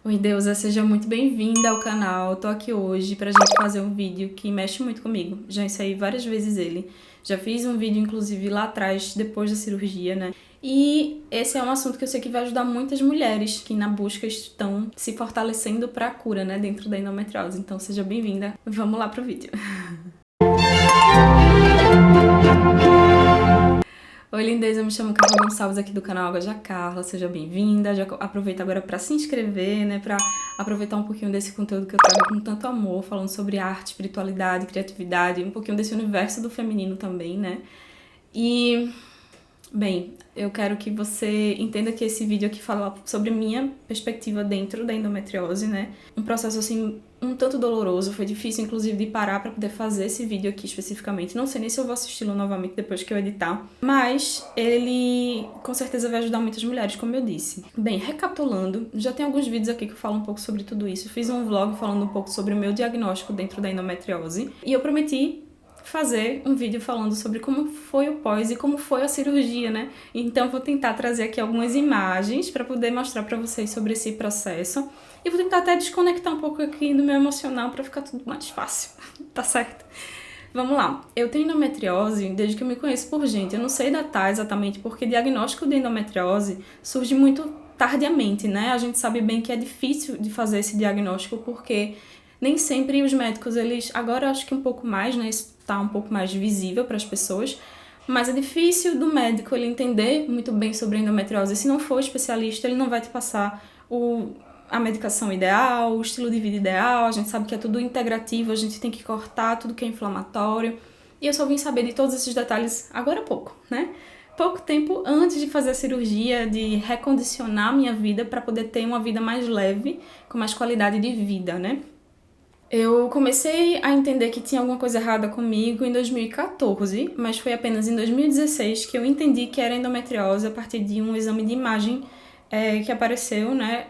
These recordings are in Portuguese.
Oi, Deusa, seja muito bem-vinda ao canal. Tô aqui hoje pra gente fazer um vídeo que mexe muito comigo. Já ensaiei várias vezes ele. Já fiz um vídeo, inclusive, lá atrás, depois da cirurgia, né? E esse é um assunto que eu sei que vai ajudar muitas mulheres que na busca estão se fortalecendo pra cura, né? Dentro da endometriose. Então, seja bem-vinda. Vamos lá pro vídeo. Oi, lindeza, eu me chamo Carla Gonçalves aqui do canal Água de Carla, seja bem-vinda. Já aproveita agora para se inscrever, né, para aproveitar um pouquinho desse conteúdo que eu trago com tanto amor, falando sobre arte, espiritualidade, criatividade, um pouquinho desse universo do feminino também, né? E bem, eu quero que você entenda que esse vídeo aqui fala sobre minha perspectiva dentro da endometriose, né? Um processo, assim, um tanto doloroso, foi difícil, inclusive, de parar pra poder fazer esse vídeo aqui especificamente. Não sei nem se eu vou assisti-lo novamente depois que eu editar, mas ele, com certeza, vai ajudar muitas mulheres, como eu disse. Bem, recapitulando, já tem alguns vídeos aqui que eu falo um pouco sobre tudo isso. Eu fiz um vlog falando um pouco sobre o meu diagnóstico dentro da endometriose e eu prometi fazer um vídeo falando sobre como foi o pós e como foi a cirurgia, né? Então vou tentar trazer aqui algumas imagens para poder mostrar para vocês sobre esse processo e vou tentar até desconectar um pouco aqui do meu emocional para ficar tudo mais fácil, tá certo? Vamos lá, eu tenho endometriose desde que eu me conheço por gente, eu não sei datar exatamente porque diagnóstico de endometriose surge muito tardiamente, né? A gente sabe bem que é difícil de fazer esse diagnóstico porque nem sempre os médicos, eles, agora eu acho que um pouco mais, né, isso tá um pouco mais visível para as pessoas, mas é difícil do médico ele entender muito bem sobre a endometriose. Se não for especialista, ele não vai te passar a medicação ideal, o estilo de vida ideal, a gente sabe que é tudo integrativo, a gente tem que cortar tudo que é inflamatório, e eu só vim saber de todos esses detalhes agora há pouco, né? Pouco tempo antes de fazer a cirurgia, de recondicionar minha vida para poder ter uma vida mais leve, com mais qualidade de vida, né? Eu comecei a entender que tinha alguma coisa errada comigo em 2014, mas foi apenas em 2016 que eu entendi que era endometriose a partir de um exame de imagem que apareceu, né?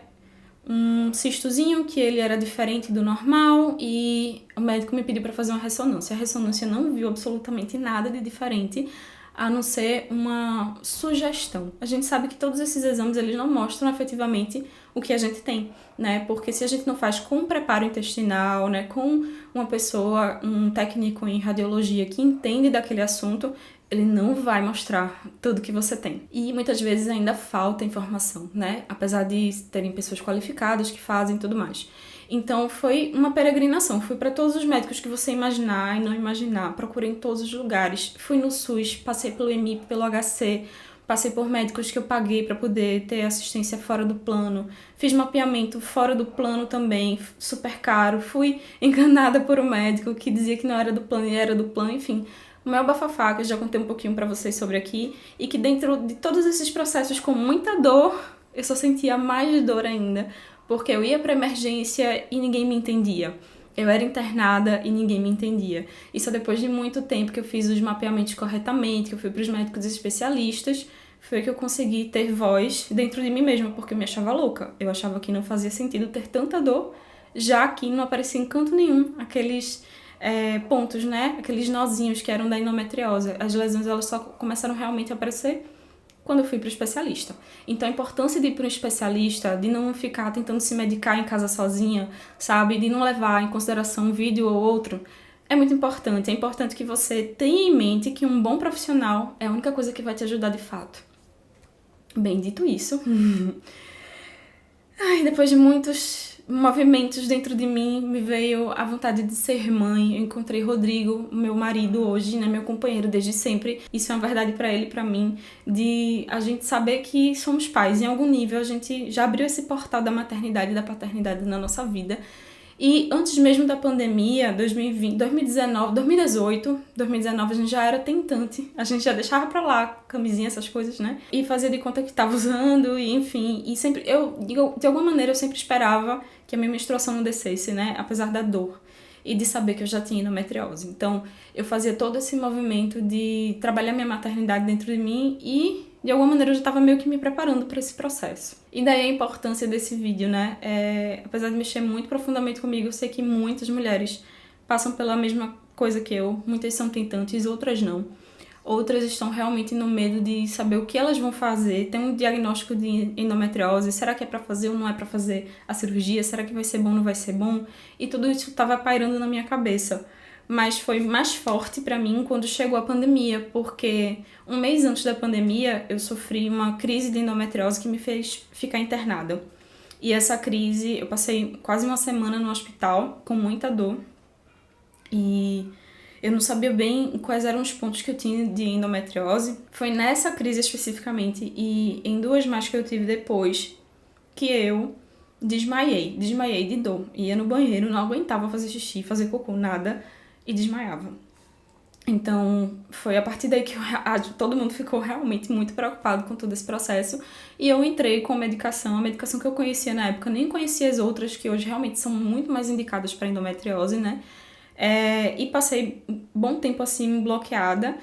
Um cistozinho que ele era diferente do normal e o médico me pediu para fazer uma ressonância. A ressonância não viu absolutamente nada de diferente, a não ser uma sugestão. A gente sabe que todos esses exames eles não mostram efetivamente o que a gente tem, né? Porque se a gente não faz com preparo intestinal, né, com uma pessoa, um técnico em radiologia que entende daquele assunto, ele não vai mostrar tudo que você tem. E muitas vezes ainda falta informação, né? Apesar de terem pessoas qualificadas que fazem tudo mais. Então foi uma peregrinação, fui para todos os médicos que você imaginar e não imaginar, procurei em todos os lugares, fui no SUS, passei pelo EMIP, pelo HC, passei por médicos que eu paguei para poder ter assistência fora do plano, fiz mapeamento fora do plano também, super caro, fui enganada por um médico que dizia que não era do plano e era do plano, enfim. O meu bafafá, que eu já contei um pouquinho para vocês sobre aqui, e que dentro de todos esses processos com muita dor, eu só sentia mais dor ainda, porque eu ia para emergência e ninguém me entendia. Eu era internada e ninguém me entendia. E só depois de muito tempo que eu fiz os mapeamentos corretamente, que eu fui para os médicos especialistas, foi que eu consegui ter voz dentro de mim mesma, porque eu me achava louca. Eu achava que não fazia sentido ter tanta dor, já que não aparecia em canto nenhum aqueles pontos, né? Aqueles nozinhos que eram da endometriose. As lesões elas só começaram realmente a aparecer quando eu fui para o especialista. Então a importância de ir para um especialista, de não ficar tentando se medicar em casa sozinha, sabe? De não levar em consideração um vídeo ou outro, é muito importante. É importante que você tenha em mente que um bom profissional é a única coisa que vai te ajudar de fato. Bem, dito isso, depois de muitos movimentos dentro de mim, me veio a vontade de ser mãe. Eu encontrei Rodrigo, meu marido hoje, né, meu companheiro desde sempre. Isso é uma verdade pra ele e pra mim, de a gente saber que somos pais. Em algum nível, a gente já abriu esse portal da maternidade e da paternidade na nossa vida. E antes mesmo da pandemia, 2020, 2019, 2019 a gente já era tentante, a gente já deixava pra lá camisinha, essas coisas, né? E fazia de conta que tava usando, e enfim, e sempre, de alguma maneira eu sempre esperava que a minha menstruação não descesse, né? Apesar da dor e de saber que eu já tinha endometriose. Então, eu fazia todo esse movimento de trabalhar minha maternidade dentro de mim e, de alguma maneira, eu já estava meio que me preparando para esse processo. E daí a importância desse vídeo, né? Apesar de mexer muito profundamente comigo, eu sei que muitas mulheres passam pela mesma coisa que eu. Muitas são tentantes, outras não. outras estão realmente no medo de saber o que elas vão fazer, tem um diagnóstico de endometriose, será que é pra fazer ou não é pra fazer a cirurgia, será que vai ser bom ou não vai ser bom? E tudo isso estava pairando na minha cabeça. Mas foi mais forte pra mim quando chegou a pandemia, porque um mês antes da pandemia eu sofri uma crise de endometriose que me fez ficar internada. E essa crise, eu passei quase uma semana no hospital com muita dor e eu não sabia bem quais eram os pontos que eu tinha de endometriose. Foi nessa crise especificamente e em 2 mais que eu tive depois que eu desmaiei de dor. Ia no banheiro, não aguentava fazer xixi, fazer cocô, nada, e desmaiava. Então, foi a partir daí que todo mundo ficou realmente muito preocupado com todo esse processo. E eu entrei com a medicação que eu conhecia na época, nem conhecia as outras, que hoje realmente são muito mais indicadas para endometriose, né? E passei um bom tempo assim, bloqueada,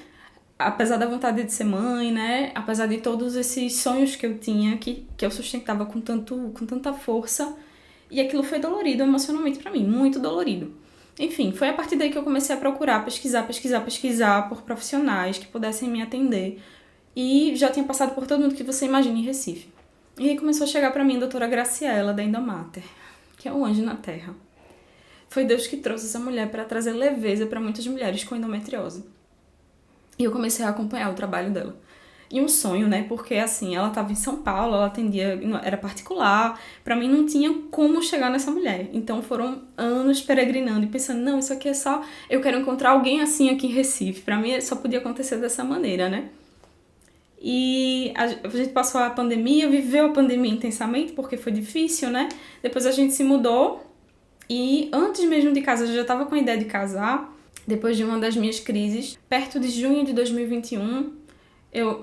apesar da vontade de ser mãe, né? Apesar de todos esses sonhos que eu tinha, que eu sustentava com tanta força. E aquilo foi dolorido emocionalmente para mim, muito dolorido. Enfim, foi a partir daí que eu comecei a procurar, pesquisar por profissionais que pudessem me atender. E já tinha passado por todo mundo que você imagina em Recife. E aí começou a chegar pra mim a doutora Graciela, da Endomater, que é um anjo na Terra. Foi Deus que trouxe essa mulher para trazer leveza para muitas mulheres com endometriose. E eu comecei a acompanhar o trabalho dela. E um sonho, né? Porque, assim, ela estava em São Paulo, ela atendia, era particular. Pra mim não tinha como chegar nessa mulher. Então foram anos peregrinando e pensando, não, isso aqui é só... Eu quero encontrar alguém assim aqui em Recife. Pra mim só podia acontecer dessa maneira, né? E a gente passou a pandemia, viveu a pandemia intensamente, porque foi difícil, né? Depois a gente se mudou. E antes mesmo de casar, eu já estava com a ideia de casar. Depois de uma das minhas crises, perto de junho de 2021...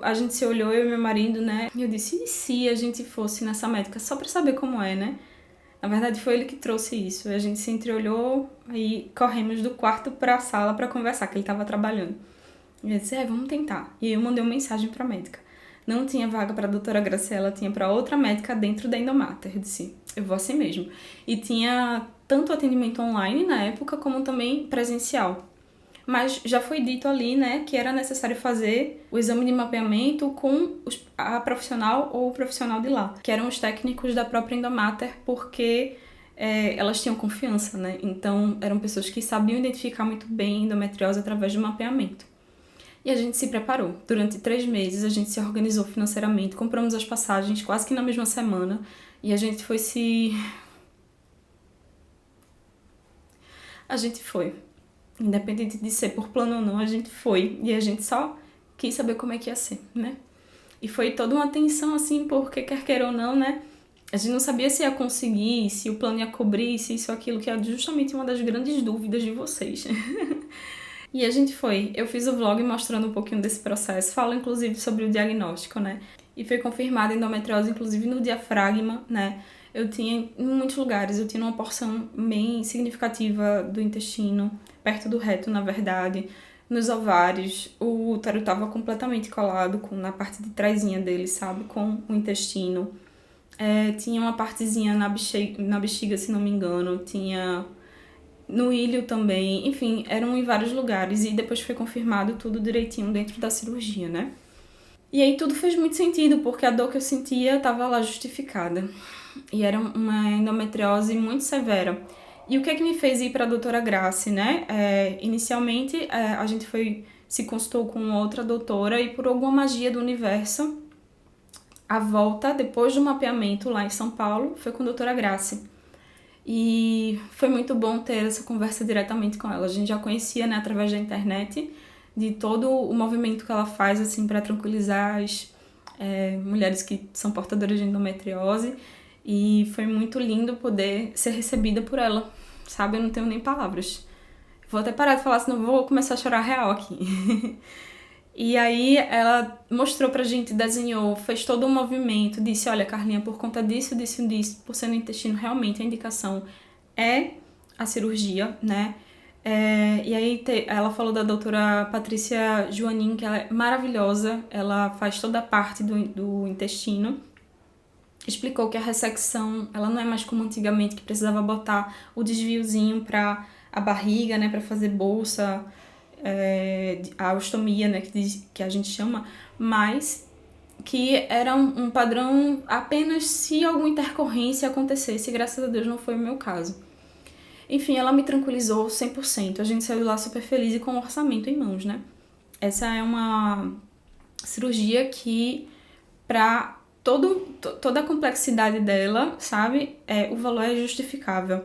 a gente se olhou, eu e meu marido, né? E eu disse, e se a gente fosse nessa médica só pra saber como é, né? Na verdade, foi ele que trouxe isso. A gente se entreolhou e corremos do quarto pra sala pra conversar, que ele tava trabalhando. E eu disse, vamos tentar. E eu mandei uma mensagem pra médica. Não tinha vaga pra doutora Graciela, tinha pra outra médica dentro da Endomater. Eu disse, eu vou assim mesmo. E tinha tanto atendimento online na época, como também presencial. Mas já foi dito ali, né, que era necessário fazer o exame de mapeamento com a profissional ou o profissional de lá, que eram os técnicos da própria Endomater, porque elas tinham confiança, né? Então, eram pessoas que sabiam identificar muito bem a endometriose através do mapeamento. E a gente se preparou. Durante 3 meses, a gente se organizou financeiramente, compramos as passagens quase que na mesma semana, e a gente foi A gente foi. Independente de ser por plano ou não, a gente foi. E a gente só quis saber como é que ia ser, né? E foi toda uma tensão, assim, porque quer queira ou não, né? A gente não sabia se ia conseguir, se o plano ia cobrir, se isso ou aquilo, que é justamente uma das grandes dúvidas de vocês. E a gente foi. Eu fiz o vlog mostrando um pouquinho desse processo. Falo, inclusive, sobre o diagnóstico, né? E foi confirmada endometriose, inclusive, no diafragma, né? Eu tinha, em muitos lugares, eu tinha uma porção bem significativa do intestino, perto do reto, na verdade, nos ovários. O útero estava completamente colado na parte de trazinha dele, sabe? Com o intestino. Tinha uma partezinha na bexiga, se não me engano. Tinha no ilho também. Enfim, eram em vários lugares. E depois foi confirmado tudo direitinho dentro da cirurgia, né? E aí tudo fez muito sentido, porque a dor que eu sentia estava lá justificada. E era uma endometriose muito severa. E o que é que me fez ir para a doutora Grace, né? Inicialmente, a gente se consultou com outra doutora e por alguma magia do universo, a volta, depois do mapeamento lá em São Paulo, foi com a doutora Grace. E foi muito bom ter essa conversa diretamente com ela. A gente já conhecia, né, através da internet, de todo o movimento que ela faz, assim, para tranquilizar as mulheres que são portadoras de endometriose. E foi muito lindo poder ser recebida por ela, sabe? Eu não tenho nem palavras. Vou até parar de falar, senão vou começar a chorar real aqui. E aí ela mostrou pra gente, desenhou, fez todo um movimento, disse, olha, Carlinha, por conta disso, por ser no intestino, realmente a indicação é a cirurgia, né? E aí ela falou da doutora Patrícia Joanin, que ela é maravilhosa, ela faz toda a parte do intestino. Explicou que a ressecção, ela não é mais como antigamente, que precisava botar o desviozinho para a barriga, né, para fazer bolsa. a ostomia, né, que a gente chama, mas que era um padrão apenas se alguma intercorrência acontecesse, graças a Deus não foi o meu caso. Enfim, ela me tranquilizou 100%, a gente saiu de lá super feliz e com o orçamento em mãos, né? Essa é uma cirurgia que, para toda a complexidade dela, sabe, o valor é justificável.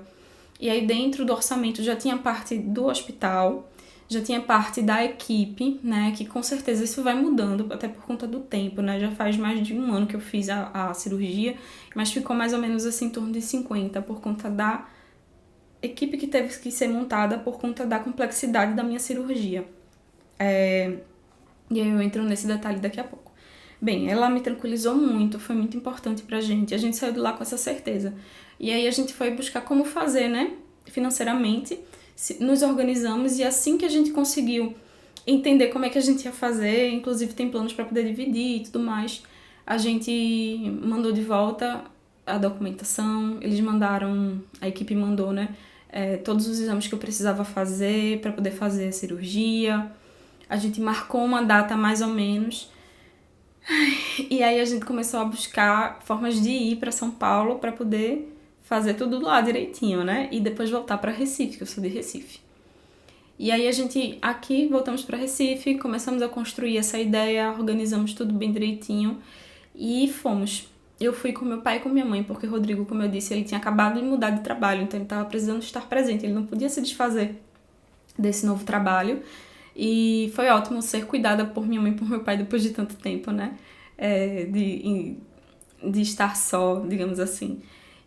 E aí dentro do orçamento já tinha parte do hospital, já tinha parte da equipe, né, que com certeza isso vai mudando, até por conta do tempo, né, já faz mais de 1 ano que eu fiz a cirurgia, mas ficou mais ou menos assim em torno de 50, por conta da equipe que teve que ser montada, por conta da complexidade da minha cirurgia. E aí eu entro nesse detalhe daqui a pouco. Bem, ela me tranquilizou muito, foi muito importante pra gente, a gente saiu de lá com essa certeza. E aí a gente foi buscar como fazer, né, financeiramente, nos organizamos e assim que a gente conseguiu entender como é que a gente ia fazer, inclusive tem planos para poder dividir e tudo mais, a gente mandou de volta a documentação, eles mandaram, a equipe mandou, né, todos os exames que eu precisava fazer para poder fazer a cirurgia, a gente marcou uma data mais ou menos, e aí a gente começou a buscar formas de ir para São Paulo para poder fazer tudo lá direitinho, né? E depois voltar para Recife, que eu sou de Recife. E aí a gente aqui voltamos para Recife, começamos a construir essa ideia, organizamos tudo bem direitinho e fomos. Eu fui com meu pai e com minha mãe, porque o Rodrigo, como eu disse, ele tinha acabado de mudar de trabalho, então ele estava precisando estar presente, ele não podia se desfazer desse novo trabalho. E foi ótimo ser cuidada por minha mãe e por meu pai depois de tanto tempo, né? De estar só, digamos assim.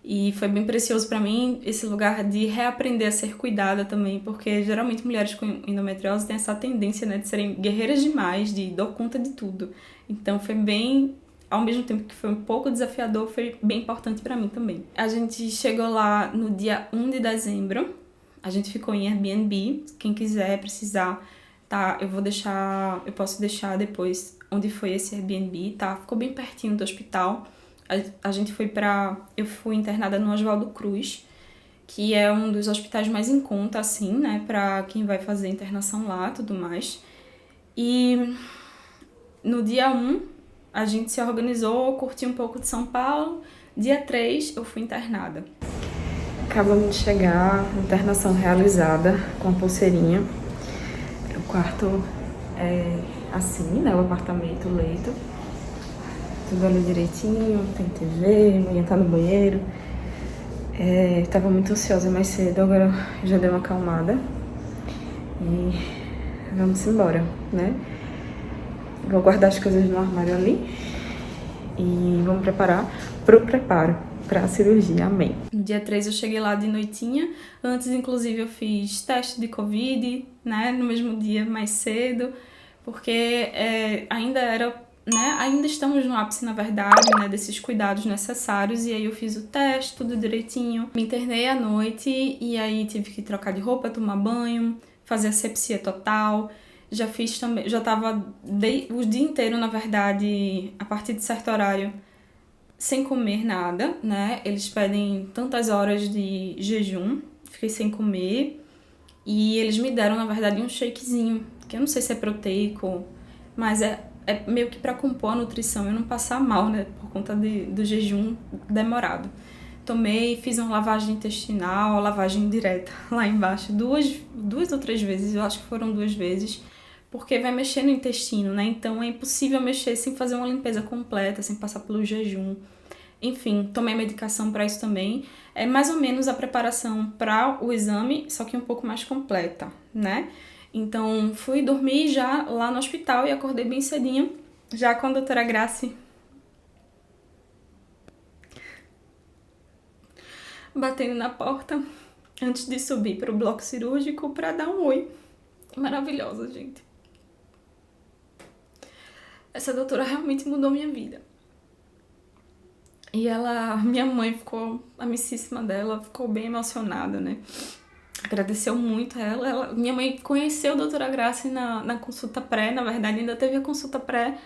E foi bem precioso pra mim esse lugar de reaprender a ser cuidada também, porque geralmente mulheres com endometriose têm essa tendência, né, de serem guerreiras demais, de dar conta de tudo. Então foi bem, ao mesmo tempo que foi um pouco desafiador, foi bem importante pra mim também. A gente chegou lá no dia 1 de dezembro, a gente ficou em Airbnb, quem quiser, precisar, tá, eu posso deixar depois onde foi esse Airbnb, tá, ficou bem pertinho do hospital. Eu fui internada no Oswaldo Cruz, que é um dos hospitais mais em conta, assim, né, pra quem vai fazer internação lá e tudo mais. E no dia 1, a gente se organizou, curti um pouco de São Paulo. Dia 3, eu fui internada. Acabamos de chegar, internação realizada com a pulseirinha. O quarto é assim, né, o apartamento, o leito. Tudo ali direitinho, tem TV, amanhã tá no banheiro. Tava muito ansiosa mais cedo, agora já deu uma acalmada. E vamos embora, né? Vou guardar as coisas no armário ali e vamos preparar pro preparo pra cirurgia, amém. No dia 3 eu cheguei lá de noitinha, antes inclusive eu fiz teste de Covid, né? No mesmo dia, mais cedo, porque ainda estamos no ápice, na verdade, né, desses cuidados necessários, e aí eu fiz o teste, tudo direitinho, me internei à noite, e aí tive que trocar de roupa, tomar banho, fazer asepsia total, já fiz também, já tava o dia inteiro, na verdade, a partir de certo horário, sem comer nada, né, eles pedem tantas horas de jejum, fiquei sem comer, e eles me deram, na verdade, um shakezinho, que eu não sei se é proteico, mas é meio que para compor a nutrição e não passar mal, né, por conta do jejum demorado. Tomei, fiz uma lavagem intestinal, lavagem direta lá embaixo, duas ou 3 vezes, eu acho que foram 2 vezes, porque vai mexer no intestino, né, então é impossível mexer sem fazer uma limpeza completa, sem passar pelo jejum. Enfim, tomei medicação para isso também. É mais ou menos a preparação para o exame, só que um pouco mais completa, né? Então, fui dormir já lá no hospital e acordei bem cedinho, já com a doutora Grace batendo na porta antes de subir para o bloco cirúrgico para dar um oi. Maravilhosa, gente. Essa doutora realmente mudou minha vida. E minha mãe ficou, a amicíssima dela, ficou bem emocionada, né? Agradeceu muito ela. Minha mãe conheceu a doutora Grace na consulta pré, na verdade ainda teve a consulta pré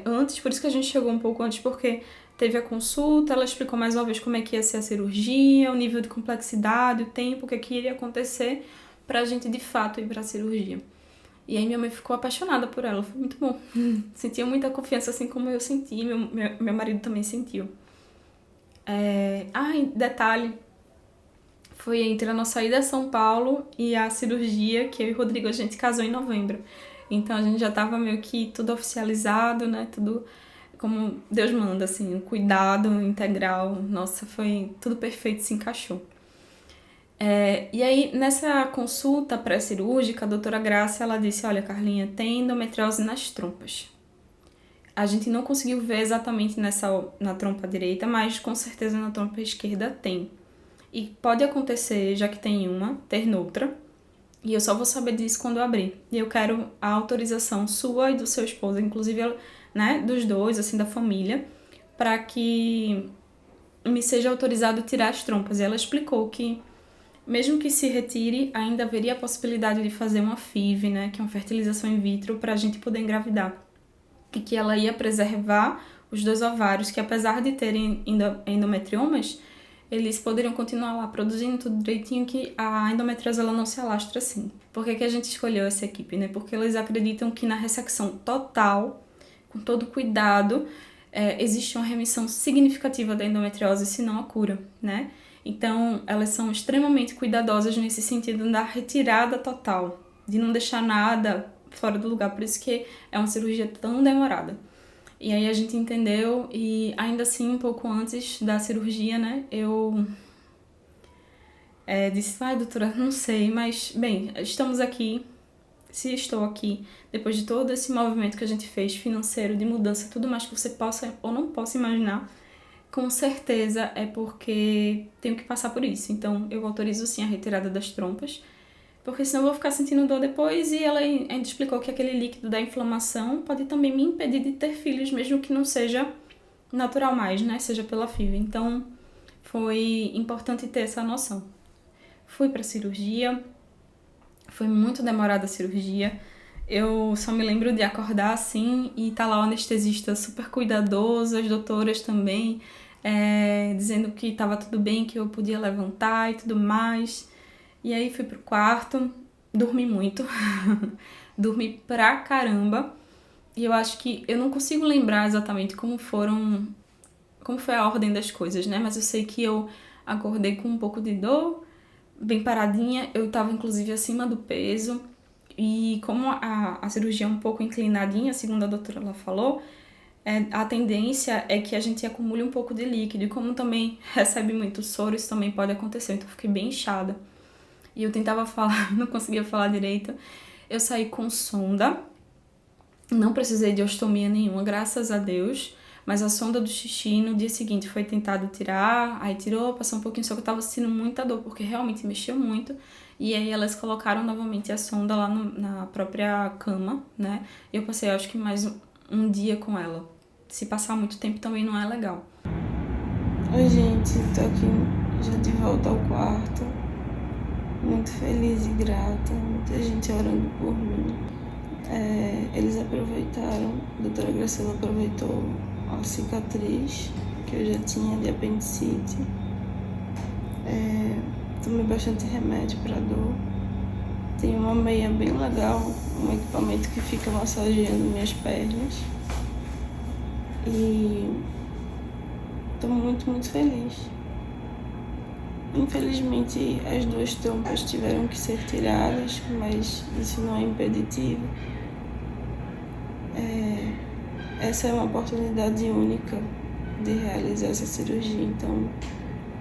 antes, por isso que a gente chegou um pouco antes, porque teve a consulta, ela explicou mais uma vez como é que ia ser a cirurgia, o nível de complexidade, o tempo, o que iria acontecer pra gente de fato ir pra cirurgia. E aí minha mãe ficou apaixonada por ela, foi muito bom. Sentia muita confiança, assim como eu senti, meu marido também sentiu. Detalhe, foi entre a nossa ida a São Paulo e a cirurgia que eu e o Rodrigo, a gente casou em novembro. Então a gente já tava meio que tudo oficializado, né? Tudo como Deus manda, assim, um cuidado integral. Nossa, foi tudo perfeito, se encaixou. E aí, nessa consulta pré-cirúrgica, a doutora Graça, ela disse, olha, Carlinha, tem endometriose nas trompas. A gente não conseguiu ver exatamente na trompa direita, mas com certeza na trompa esquerda tem. E pode acontecer, já que tem uma, ter noutra. E eu só vou saber disso quando eu abrir. E eu quero a autorização sua e do seu esposo, inclusive, né, dos dois, assim, da família, para que me seja autorizado tirar as trompas. E ela explicou que, mesmo que se retire, ainda haveria a possibilidade de fazer uma FIV, né, que é uma fertilização in vitro, para a gente poder engravidar. E que ela ia preservar os 2 ovários, que apesar de terem endometriomas, eles poderiam continuar lá produzindo tudo direitinho, que a endometriose ela não se alastra assim. Por que a gente escolheu essa equipe, né? Porque eles acreditam que na ressecção total, com todo cuidado, existe uma remissão significativa da endometriose, se não a cura, né? Então, elas são extremamente cuidadosas nesse sentido da retirada total, de não deixar nada fora do lugar, por isso que é uma cirurgia tão demorada. E aí a gente entendeu, e ainda assim, um pouco antes da cirurgia, né, eu disse, doutora, não sei, mas, bem, estamos aqui, se estou aqui, depois de todo esse movimento que a gente fez, financeiro, de mudança, tudo mais que você possa ou não possa imaginar, com certeza é porque tenho que passar por isso. Então, eu autorizo sim a retirada das trompas, porque senão eu vou ficar sentindo dor depois, e ela ainda explicou que aquele líquido da inflamação pode também me impedir de ter filhos, mesmo que não seja natural mais, né? Seja pela FIV. Então, foi importante ter essa noção. Fui pra cirurgia, foi muito demorada a cirurgia. Eu só me lembro de acordar assim e tá lá o anestesista super cuidadoso, as doutoras também, dizendo que tava tudo bem, que eu podia levantar e tudo mais. E aí fui pro quarto, dormi muito, dormi pra caramba. E eu acho que eu não consigo lembrar exatamente como foi a ordem das coisas, né? Mas eu sei que eu acordei com um pouco de dor, bem paradinha. Eu tava inclusive acima do peso. E como a cirurgia é um pouco inclinadinha, segundo a doutora ela falou, a tendência é que a gente acumule um pouco de líquido. E como também recebe muito soro, isso também pode acontecer. Então eu fiquei bem inchada. E eu tentava falar, não conseguia falar direito. Eu saí com sonda, não precisei de ostomia nenhuma, graças a Deus. Mas a sonda do xixi no dia seguinte foi tentado tirar, aí tirou, passou um pouquinho, só que eu tava sentindo muita dor, porque realmente mexeu muito. E aí elas colocaram novamente a sonda lá na própria cama, né? Eu passei, acho que mais um dia com ela. Se passar muito tempo também não é legal. Oi, gente, tô aqui já de volta ao quarto. Muito feliz e grata, muita gente orando por mim. Eles aproveitaram, a doutora Graciela aproveitou a cicatriz que eu já tinha de apendicite. Tomei bastante remédio para dor. Tem uma meia bem legal, um equipamento que fica massageando minhas pernas. E tô muito, muito feliz. Infelizmente, as 2 trompas tiveram que ser tiradas, mas isso não é impeditivo. Essa é uma oportunidade única de realizar essa cirurgia, então,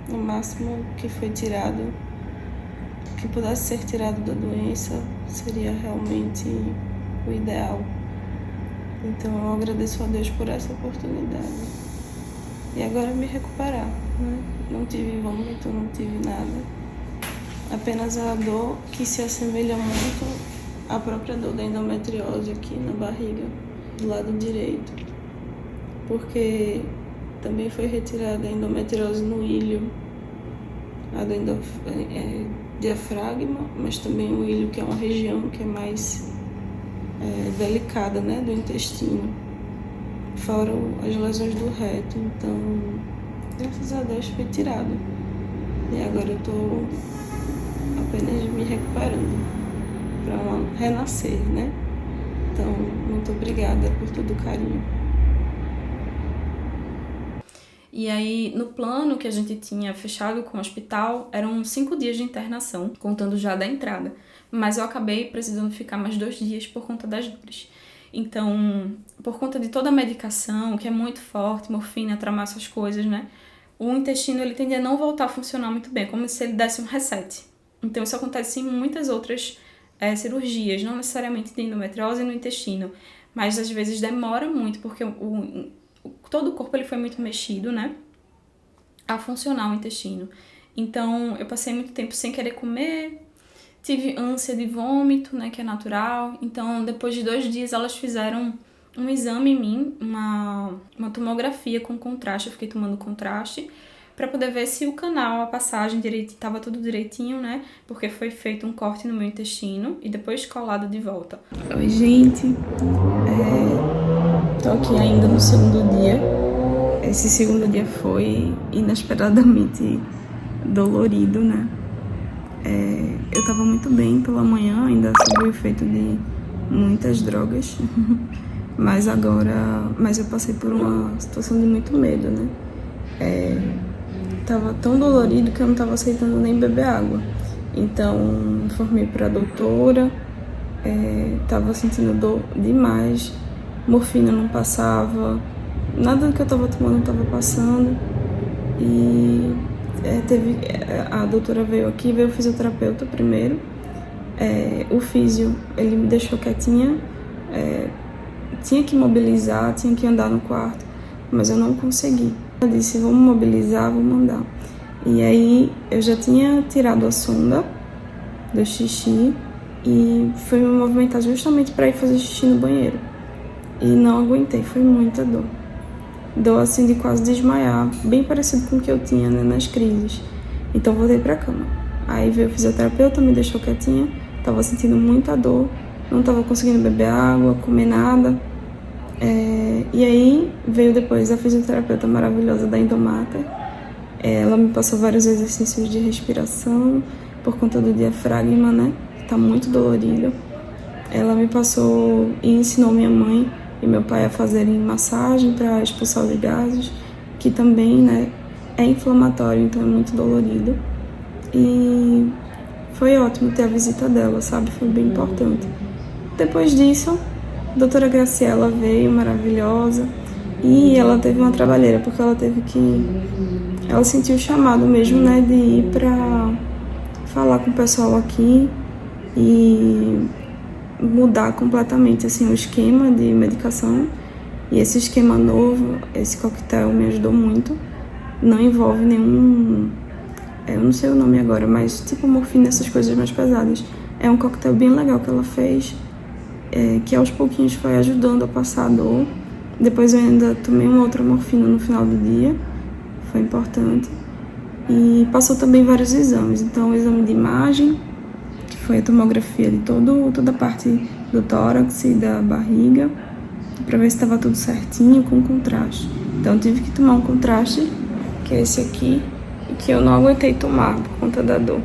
no máximo que foi tirado, que pudesse ser tirado da doença, seria realmente o ideal. Então, eu agradeço a Deus por essa oportunidade. E agora me recuperar, né? Não tive vômito, não tive nada. Apenas a dor que se assemelha muito à própria dor da endometriose aqui na barriga, do lado direito. Porque também foi retirada a endometriose no ilho, a do diafragma, mas também o ilho, que é uma região que é mais delicada, né, do intestino. Fora as lesões do reto, então, graças a Deus, foi tirado. E agora eu tô apenas me recuperando. para renascer, né? Então, muito obrigada por todo o carinho. E aí, no plano que a gente tinha fechado com o hospital, eram 5 dias de internação, contando já da entrada. Mas eu acabei precisando ficar mais 2 dias por conta das dores. Então, por conta de toda a medicação, que é muito forte, morfina, tramar essas coisas, né? O intestino, ele tende a não voltar a funcionar muito bem, como se ele desse um reset. Então, isso acontece em muitas outras cirurgias, não necessariamente de endometriose no intestino, mas às vezes demora muito, porque todo o corpo ele foi muito mexido, né, a funcionar o intestino. Então, eu passei muito tempo sem querer comer, tive ânsia de vômito, né, que é natural. Então, depois de 2 dias, elas fizeram um exame em mim, uma tomografia com contraste. Eu fiquei tomando contraste para poder ver se o canal, a passagem estava tudo direitinho, né, porque foi feito um corte no meu intestino e depois colado de volta. Oi, gente. Tô aqui ainda no segundo dia. Esse segundo dia foi inesperadamente dolorido, né? Eu tava muito bem pela manhã, ainda sob o efeito de muitas drogas. Mas eu passei por uma situação de muito medo, né? Tava tão dolorido que eu não tava aceitando nem beber água. Então, informei pra doutora, tava sentindo dor demais, morfina não passava, nada do que eu tava tomando tava passando. E a doutora veio aqui, veio o fisioterapeuta primeiro. O físio, ele me deixou quietinha, tinha que mobilizar, tinha que andar no quarto, mas eu não consegui. Eu disse, vamos mobilizar, vamos andar. E aí eu já tinha tirado a sonda do xixi e fui me movimentar justamente para ir fazer xixi no banheiro. E não aguentei, foi muita dor. Dor assim de quase desmaiar, bem parecido com o que eu tinha, né, nas crises. Então voltei pra cama. Aí veio o fisioterapeuta, me deixou quietinha, tava sentindo muita dor, não tava conseguindo beber água, comer nada. E aí veio depois a fisioterapeuta maravilhosa da Indomater. Ela me passou vários exercícios de respiração por conta do diafragma, né, que tá muito dolorido. Ela me passou e ensinou minha mãe e meu pai a fazerem massagem para expulsar os gases, que também, né, é inflamatório, então é muito dolorido. E foi ótimo ter a visita dela, sabe? Foi bem importante. Depois disso, a doutora Graciela veio, maravilhosa, e ela teve uma trabalheira, porque ela sentiu o chamado mesmo, né, de ir para falar com o pessoal aqui e mudar completamente assim o esquema de medicação. E esse esquema novo, esse coquetel me ajudou muito. Não envolve nenhum, eu não sei o nome agora, mas tipo morfina, essas coisas mais pesadas. É um coquetel bem legal que ela fez, que aos pouquinhos foi ajudando a passar a dor. Depois eu ainda tomei uma outra morfina no final do dia, foi importante. E passou também vários exames, então o exame de imagem, que foi a tomografia de toda a parte do tórax e da barriga, para ver se estava tudo certinho com contraste. Então eu tive que tomar um contraste, que é esse aqui, que eu não aguentei tomar por conta da dor,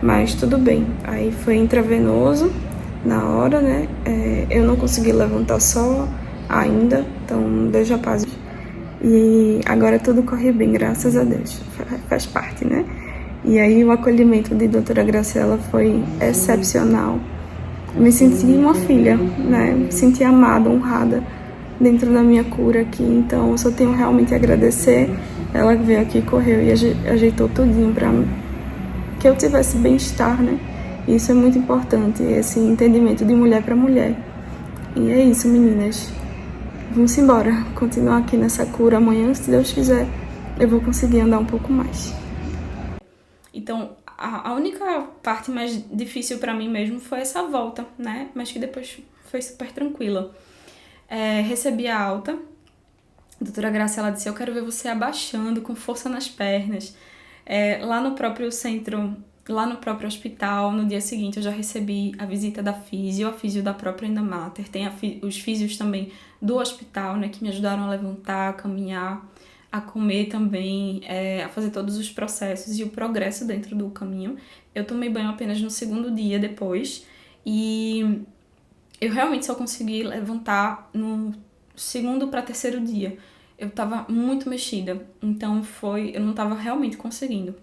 mas tudo bem. Aí foi intravenoso na hora, né? Eu não consegui levantar só ainda, então Deus já paz. E agora tudo corre bem, graças a Deus, faz parte, né? E aí o acolhimento de doutora Graciela foi excepcional. Me senti uma filha, né? Me senti amada, honrada dentro da minha cura aqui. Então eu só tenho realmente a agradecer. Ela veio aqui, correu e ajeitou tudinho para que eu tivesse bem-estar, né? Isso é muito importante, esse entendimento de mulher para mulher. E é isso, meninas. Vamos embora, continuar aqui nessa cura. Amanhã, se Deus quiser, eu vou conseguir andar um pouco mais. Então, a única parte mais difícil pra mim mesmo foi essa volta, né? Mas que depois foi super tranquila. Recebi a alta. A doutora Graça, ela disse, eu quero ver você abaixando com força nas pernas. Lá no próprio centro, lá no próprio hospital, no dia seguinte eu já recebi a visita da físio, a físio da própria Indomater. Tem os físios também do hospital, né? Que me ajudaram a levantar, a caminhar, a comer também, a fazer todos os processos e o progresso dentro do caminho. Eu tomei banho apenas no segundo dia depois E eu realmente só consegui levantar no segundo para terceiro dia. Eu tava muito mexida, então eu não tava realmente conseguindo.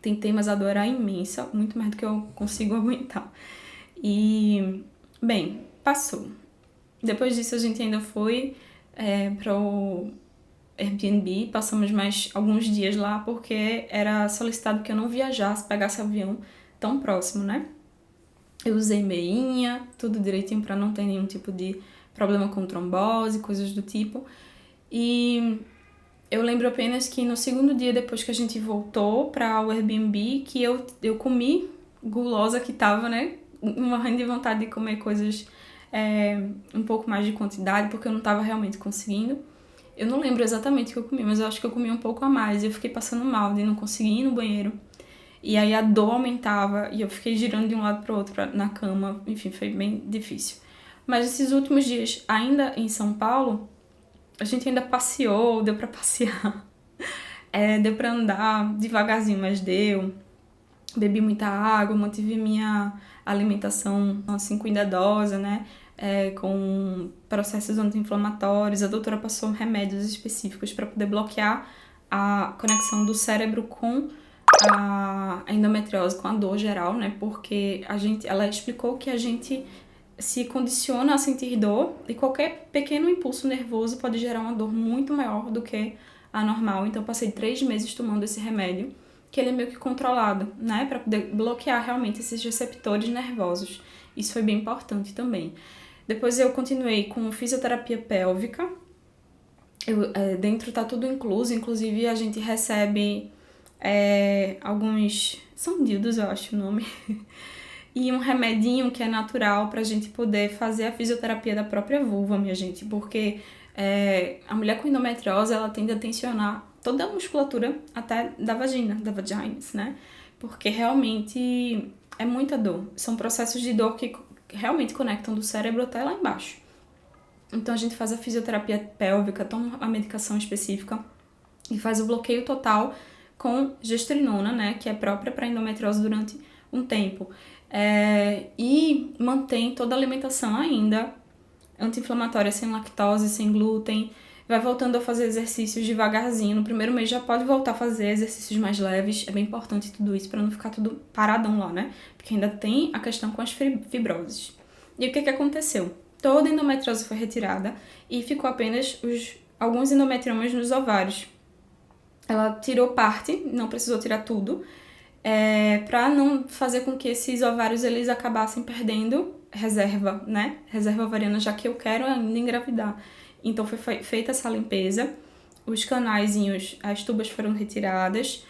Tentei, mas a dor era imensa, muito mais do que eu consigo aguentar. E, bem, passou. Depois disso a gente ainda foi pro Airbnb, passamos mais alguns dias lá, porque era solicitado que eu não viajasse, pegasse avião tão próximo, né? Eu usei meinha, tudo direitinho para não ter nenhum tipo de problema com trombose, coisas do tipo. E eu lembro apenas que no segundo dia, depois que a gente voltou para o Airbnb, que eu comi gulosa que tava, né? Morrendo de vontade de comer coisas um pouco mais de quantidade, porque eu não tava realmente conseguindo. Eu não lembro exatamente o que eu comi, mas eu acho que eu comi um pouco a mais. E eu fiquei passando mal de não conseguir ir no banheiro. E aí a dor aumentava e eu fiquei girando de um lado para o outro na cama. Enfim, foi bem difícil. Mas esses últimos dias, ainda em São Paulo, a gente ainda passeou, deu pra passear. Deu pra andar devagarzinho, mas deu. Bebi muita água, mantive minha alimentação assim cuidadosa, né? Com processos anti-inflamatórios. A doutora passou remédios específicos para poder bloquear a conexão do cérebro com a endometriose, com a dor geral, né? Porque ela explicou que a gente se condiciona a sentir dor e qualquer pequeno impulso nervoso pode gerar uma dor muito maior do que a normal. Então, eu passei 3 meses tomando esse remédio, que ele é meio que controlado, né? Para poder bloquear realmente esses receptores nervosos. Isso foi bem importante também. Depois eu continuei com fisioterapia pélvica. Dentro tá tudo incluso, inclusive a gente recebe alguns... São dildos, eu acho o nome. E um remedinho que é natural pra gente poder fazer a fisioterapia da própria vulva, minha gente. Porque a mulher com endometriose, ela tende a tensionar toda a musculatura até da vagina, da vaginas, né? Porque realmente é muita dor. São processos de dor que realmente conectam do cérebro até lá embaixo. Então a gente faz a fisioterapia pélvica, toma a medicação específica e faz o bloqueio total com gestrinona, né? Que é própria para endometriose durante um tempo. E mantém toda a alimentação ainda anti-inflamatória, sem lactose, sem glúten. Vai voltando a fazer exercícios devagarzinho. No primeiro mês já pode voltar a fazer exercícios mais leves. É bem importante tudo isso para não ficar tudo paradão lá, né? Porque ainda tem a questão com as fibroses. E o que aconteceu? Toda a endometriose foi retirada e ficou apenas alguns endometriomas nos ovários. Ela tirou parte, não precisou tirar tudo, para não fazer com que esses ovários eles acabassem perdendo reserva, né? Reserva ovariana, já que eu quero ainda engravidar. Então foi feita essa limpeza, os canaizinhos, as tubas foram retiradas,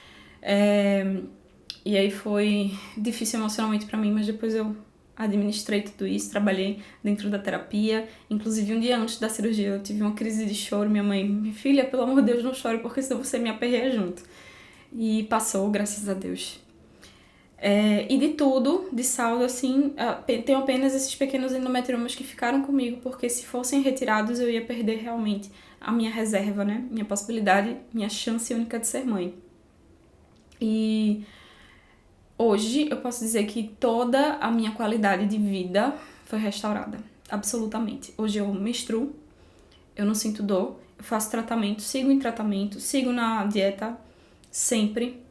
e aí foi difícil emocionalmente para mim, mas depois eu administrei tudo isso, trabalhei dentro da terapia. Inclusive, um dia antes da cirurgia, eu tive uma crise de choro. Minha mãe, minha filha, pelo amor de Deus, não chore, porque senão você me aperreia junto. E passou, graças a Deus. E de tudo, de saldo, assim, tenho apenas esses pequenos endometriomas que ficaram comigo, porque se fossem retirados, eu ia perder realmente a minha reserva, né? Minha possibilidade, minha chance única de ser mãe. E hoje eu posso dizer que toda a minha qualidade de vida foi restaurada, absolutamente. Hoje eu menstruo, eu não sinto dor, eu faço tratamento, sigo em tratamento, sigo na dieta sempre,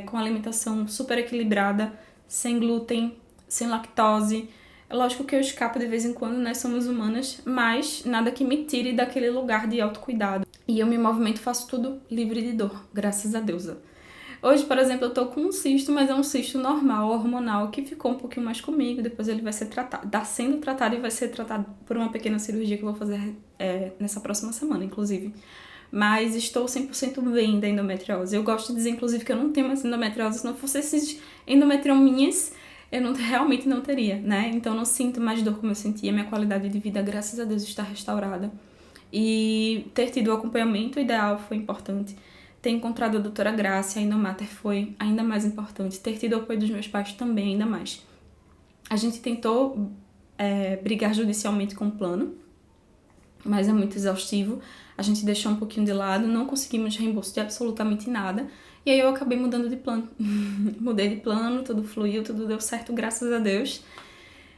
com alimentação super equilibrada, sem glúten, sem lactose. É lógico que eu escapo de vez em quando, né? Somos humanas, mas nada que me tire daquele lugar de autocuidado. E eu me movimento, faço tudo livre de dor, graças a Deus. Hoje, por exemplo, eu tô com um cisto, mas é um cisto normal, hormonal, que ficou um pouquinho mais comigo. Depois ele vai ser tratado, tá sendo tratado e vai ser tratado por uma pequena cirurgia que eu vou fazer nessa próxima semana, inclusive. Mas estou 100% bem da endometriose. Eu gosto de dizer, inclusive, que eu não tenho mais endometriose. Se não fosse esses endometriominhas, eu realmente não teria, né? Então, eu não sinto mais dor como eu sentia. Minha qualidade de vida, graças a Deus, está restaurada. E ter tido o acompanhamento ideal foi importante. Ter encontrado a doutora Graça, a Endomater, foi ainda mais importante. Ter tido o apoio dos meus pais também, ainda mais. A gente tentou brigar judicialmente com o plano, mas é muito exaustivo. A gente deixou um pouquinho de lado, não conseguimos reembolso de absolutamente nada. E aí eu acabei mudando de plano. Mudei de plano, tudo fluiu, tudo deu certo, graças a Deus.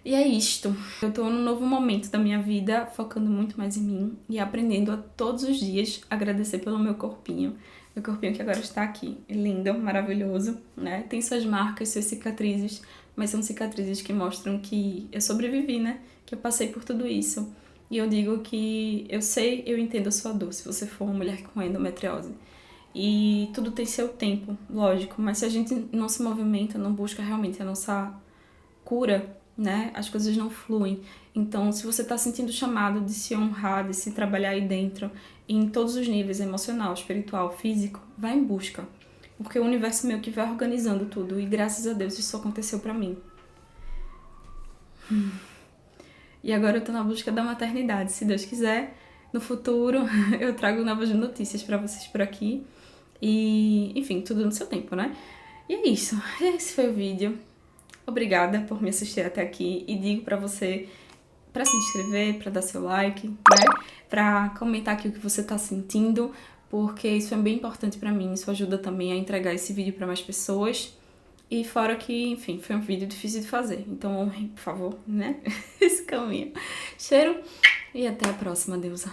E é isto. Eu tô num novo momento da minha vida, focando muito mais em mim e aprendendo a todos os dias agradecer pelo meu corpinho. Meu corpinho que agora está aqui, lindo, maravilhoso, né? Tem suas marcas, suas cicatrizes, mas são cicatrizes que mostram que eu sobrevivi, né? Que eu passei por tudo isso. E eu digo que eu sei, eu entendo a sua dor, se você for uma mulher com endometriose. E tudo tem seu tempo, lógico, mas se a gente não se movimenta, não busca realmente a nossa cura, né? As coisas não fluem. Então, se você tá sentindo o chamado de se honrar, de se trabalhar aí dentro, em todos os níveis, emocional, espiritual, físico, vai em busca. Porque o universo meio que vai organizando tudo e graças a Deus isso aconteceu pra mim. E agora eu tô na busca da maternidade. Se Deus quiser, no futuro eu trago novas notícias pra vocês por aqui. E, enfim, tudo no seu tempo, né? E é isso. Esse foi o vídeo. Obrigada por me assistir até aqui e digo pra você pra se inscrever, pra dar seu like, né? Pra comentar aqui o que você tá sentindo, porque isso é bem importante pra mim, isso ajuda também a entregar esse vídeo pra mais pessoas. E fora que, enfim, foi um vídeo difícil de fazer, então honrem, por favor, né? Esse caminho. Cheiro e até a próxima, deusa.